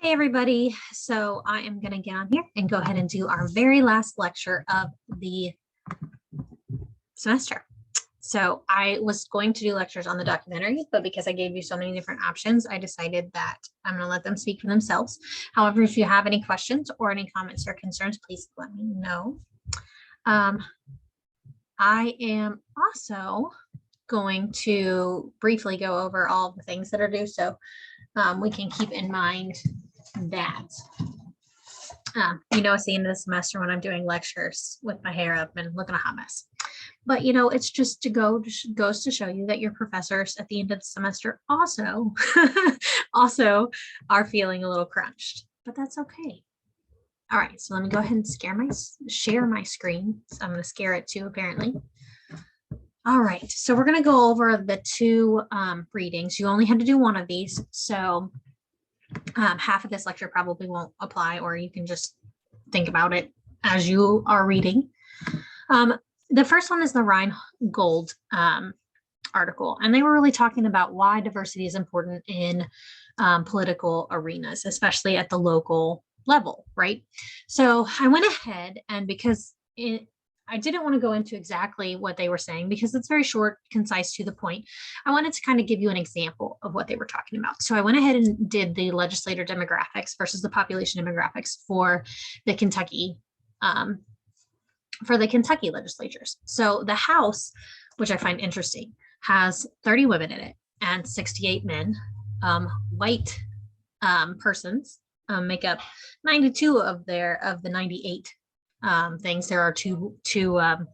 Hey everybody, so I am going to get on here and go ahead and do our very last lecture of the semester. So I was going to do lectures on the documentaries, but because I gave you so many different options, I decided that I'm going to let them speak for themselves. However, if you have any questions or any comments or concerns, please let me know. I am also going to briefly go over all the things that are due, so we can keep in mind that it's the end of the semester when I'm doing lectures with my hair up and looking a hot mess. But it's just goes to show you that your professors at the end of the semester also are feeling a little crunched, but that's okay. All right, so let me go ahead and share my screen. So I'm going to scare it too, apparently. All right, so we're going to go over the two readings. You only had to do one of these, so half of this lecture probably won't apply, or you can just think about it as you are reading. The first one is the Reingold article, and they were really talking about why diversity is important in political arenas, especially at the local level, right? So I went ahead, and because I didn't want to go into exactly what they were saying because it's very short, concise, to the point. I wanted to kind of give you an example of what they were talking about. So I went ahead and did the legislator demographics versus the population demographics for the Kentucky legislatures. So the House, which I find interesting, has 30 women in it and 68 men. White persons make up 92 of the 98 things. There are two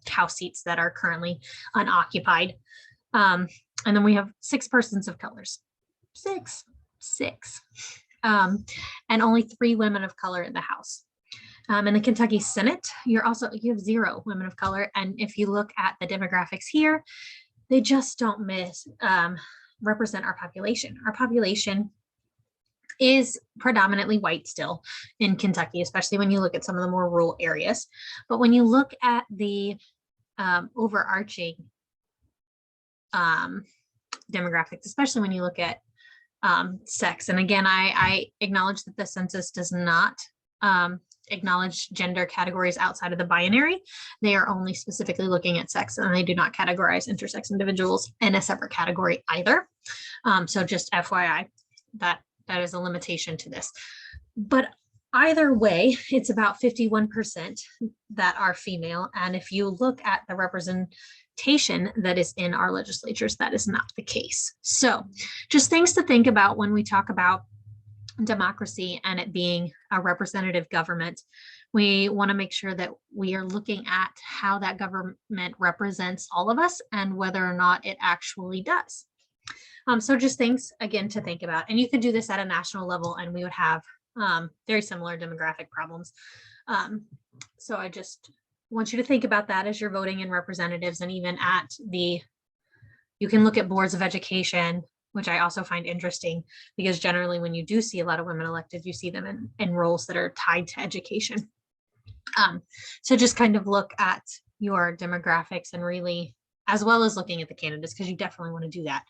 House seats that are currently unoccupied. And then we have 6 persons of colors. Six. And only 3 women of color in the House. In the Kentucky Senate, you have 0 women of color. And if you look at the demographics here, they just don't represent our population. Our population is predominantly white still in Kentucky, especially when you look at some of the more rural areas. But when you look at the overarching demographics, especially when you look at sex, and again, I acknowledge that the census does not acknowledge gender categories outside of the binary. They are only specifically looking at sex, and they do not categorize intersex individuals in a separate category either. So just FYI, that is a limitation to this. But either way, it's about 51% that are female. And if you look at the representation that is in our legislatures, that is not the case. So just things to think about when we talk about democracy and it being a representative government. We want to make sure that we are looking at how that government represents all of us and whether or not it actually does. So just things, again, to think about. And you could do this at a national level and we would have very similar demographic problems. So I just want you to think about that as you're voting in representatives, and even at you can look at boards of education, which I also find interesting because generally when you do see a lot of women elected, you see them in roles that are tied to education. So just kind of look at your demographics and really, as well as looking at the candidates, because you definitely want to do that.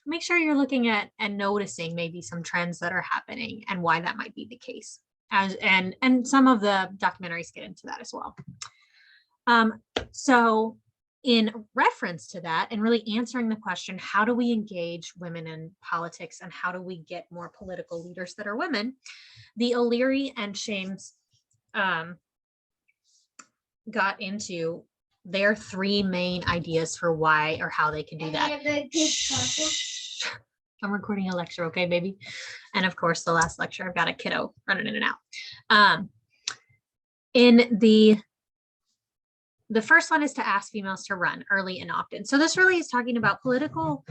Make sure you're looking at and noticing maybe some trends that are happening and why that might be the case. And some of the documentaries get into that as well. So in reference to that and really answering the question, how do we engage women in politics and how do we get more political leaders that are women? The O'Leary and Shames got into their 3 main ideas for why or how they can do that. I'm recording a lecture, okay, baby? And of course, the last lecture, I've got a kiddo running in and out. In the first one is to ask females to run early and often. So this really is talking about political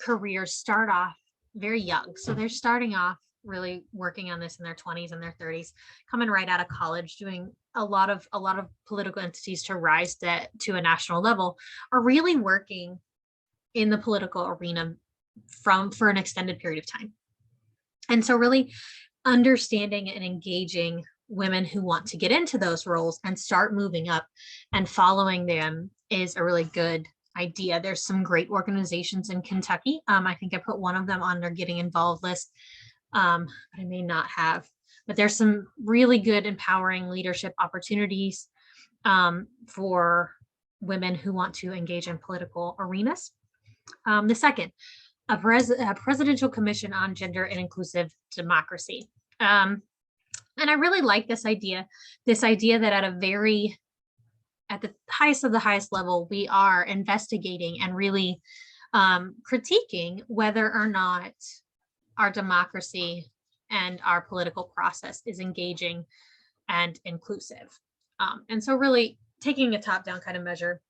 careers start off very young. So they're starting off really working on this in their 20s and their 30s, coming right out of college, doing a lot of political entities to rise to a national level, are really working in the political arena for an extended period of time. And so really understanding and engaging women who want to get into those roles and start moving up and following them is a really good idea. There's some great organizations in Kentucky. I think I put one of them on their getting involved list. but I may not have. But there's some really good empowering leadership opportunities for women who want to engage in political arenas. The second, a presidential commission on gender and inclusive democracy. And I really like this idea that at the highest of the highest level, we are investigating and really critiquing whether or not our democracy and our political process is engaging and inclusive. And so really taking a top-down kind of measure.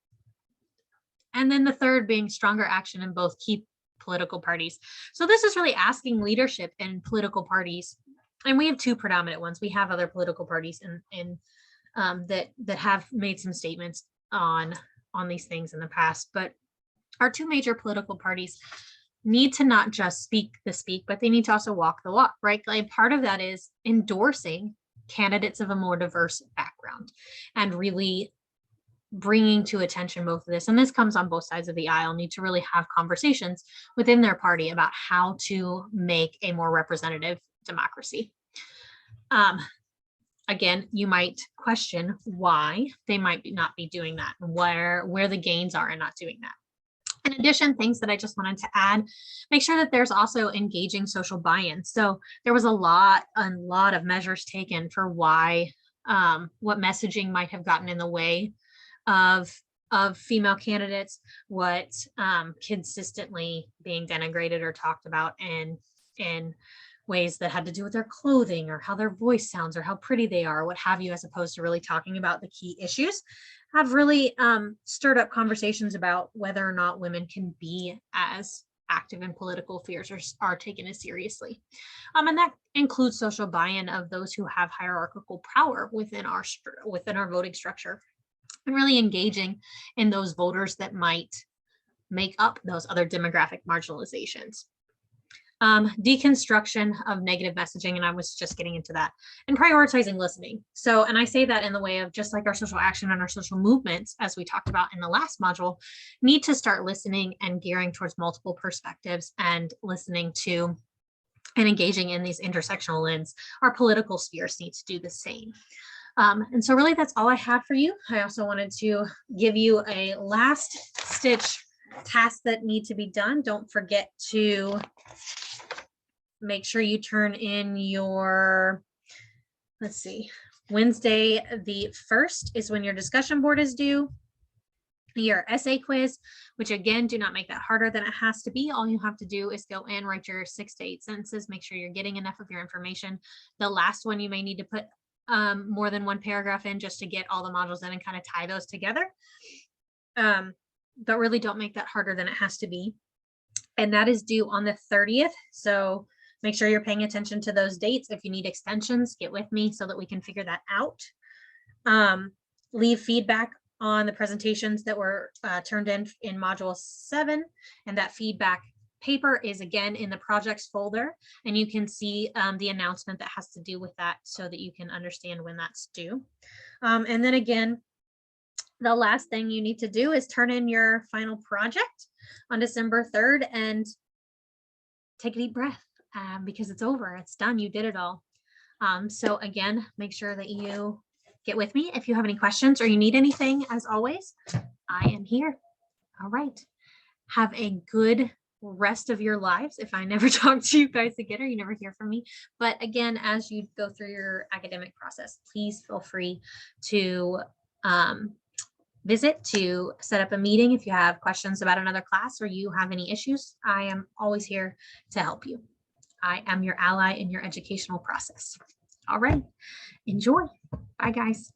And then the third being stronger action in both key political parties. So this is really asking leadership in political parties, and we have two predominant ones. We have other political parties that have made some statements on these things in the past, but our two major political parties need to not just speak the speak, but they need to also walk the walk, right? Like part of that is endorsing candidates of a more diverse background and really bringing to attention both of this. And this comes on both sides of the aisle, need to really have conversations within their party about how to make a more representative democracy. Again, you might question why they might not be doing that, where the gains are in not doing that. In addition, things that I just wanted to add, make sure that there's also engaging social buy-in. So there was a lot of measures taken for why, what messaging might have gotten in the way of female candidates, what consistently being denigrated or talked about in ways that had to do with their clothing or how their voice sounds or how pretty they are, or what have you, as opposed to really talking about the key issues, have really stirred up conversations about whether or not women can be as active in political spheres or are taken as seriously. And that includes social buy-in of those who have hierarchical power within our voting structure, and really engaging in those voters that might make up those other demographic marginalizations. Deconstruction of negative messaging, and I was just getting into that, and prioritizing listening. So, and I say that in the way of just like our social action and our social movements, as we talked about in the last module, need to start listening and gearing towards multiple perspectives and listening to and engaging in these intersectional lens. Our political spheres need to do the same. And so really that's all I have for you. I also wanted to give you a last stitch task that need to be done. Don't forget to make sure you turn in your, let's see, Wednesday the 1st is when your discussion board is due. Your essay quiz, which again, do not make that harder than it has to be. All you have to do is go in, write your 6 to 8 sentences, make sure you're getting enough of your information. The last one, you may need to put more than one paragraph in just to get all the modules in and kind of tie those together. But really don't make that harder than it has to be. And that is due on the 30th. So make sure you're paying attention to those dates. If you need extensions, get with me so that we can figure that out. Leave feedback on the presentations that were turned in module 7, and that feedback paper is again in the projects folder, and you can see the announcement that has to do with that so that you can understand when that's due. And then again, the last thing you need to do is turn in your final project on December 3rd and take a deep breath because it's over, it's done, you did it all. So again, make sure that you get with me if you have any questions or you need anything. As always, I am here. All right. Have a good rest of your lives. If I never talk to you guys again or you never hear from me. But again, as you go through your academic process, please feel free to visit to set up a meeting if you have questions about another class or you have any issues. I am always here to help you. I am your ally in your educational process. All right. Enjoy. Bye, guys.